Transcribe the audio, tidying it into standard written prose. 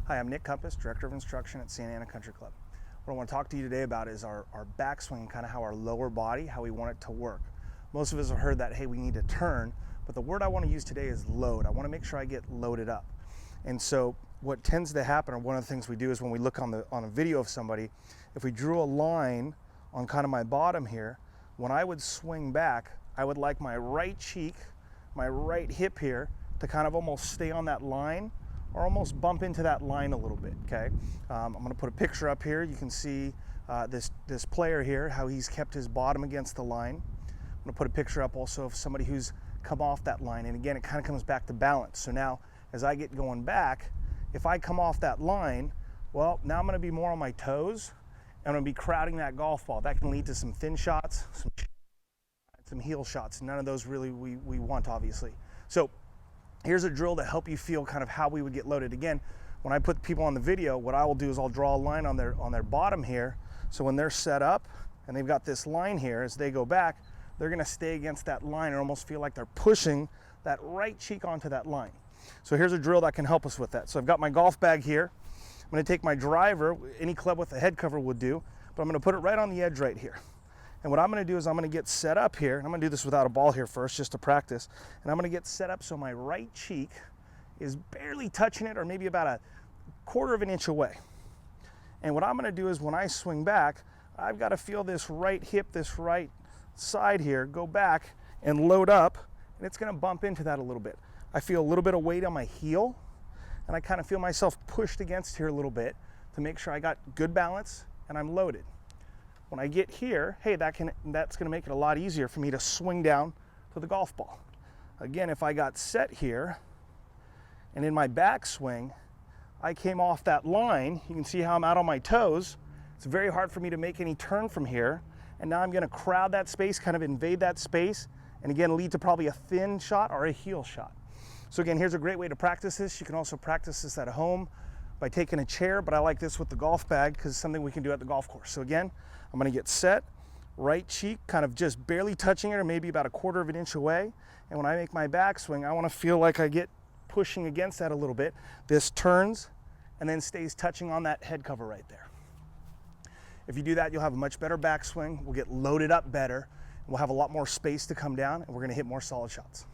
Hi, I'm Nick Compass, Director of Instruction at Santa Ana Country Club. What I want to talk to you today about is our backswing, kind of how our lower body, how we want it to work. Most of us have heard that, hey, we need to turn, but the word I want to use today is load. I want to make sure I get loaded up. And so what tends to happen, or one of the things we do is when we look on a video of somebody, if we drew a line on kind of my bottom here, when I would swing back, I would like my right cheek, my right hip here to kind of almost stay on that line or almost bump into that line a little bit, okay? I'm gonna put a picture up here. You can see this player here, how he's kept his bottom against the line. I'm gonna put a picture up also of somebody who's come off that line. And again, it kind of comes back to balance. So now, as I get going back, if I come off that line, well, now I'm gonna be more on my toes. I'm gonna be crowding that golf ball. That can lead to some thin shots, some heel shots. None of those really we want, obviously. So here's a drill to help you feel kind of how we would get loaded. Again, when I put people on the video, what I will do is I'll draw a line on their bottom here. So when they're set up and they've got this line here, as they go back, they're gonna stay against that line or almost feel like they're pushing that right cheek onto that line. So here's a drill that can help us with that. So I've got my golf bag here. I'm gonna take my driver, any club with a head cover would do, but I'm gonna put it right on the edge right here. And what I'm gonna do is I'm gonna get set up here, and I'm gonna do this without a ball here first, just to practice. And I'm gonna get set up so my right cheek is barely touching it, or maybe about a quarter of an inch away. And what I'm gonna do is when I swing back, I've gotta feel this right hip, this right side here, go back and load up, and it's gonna bump into that a little bit. I feel a little bit of weight on my heel, and I kind of feel myself pushed against here a little bit to make sure I got good balance and I'm loaded. When I get here, hey, that's gonna make it a lot easier for me to swing down to the golf ball. Again, if I got set here, and in my backswing, I came off that line, you can see how I'm out on my toes. It's very hard for me to make any turn from here, and now I'm gonna crowd that space, kind of invade that space, and again, lead to probably a thin shot or a heel shot. So again, here's a great way to practice this. You can also practice this at home by taking a chair, but I like this with the golf bag because it's something we can do at the golf course. So again, I'm gonna get set, right cheek kind of just barely touching it or maybe about a quarter of an inch away. And when I make my backswing, I wanna feel like I get pushing against that a little bit. This turns and then stays touching on that head cover right there. If you do that, you'll have a much better backswing. We'll get loaded up better. And we'll have a lot more space to come down, and we're gonna hit more solid shots.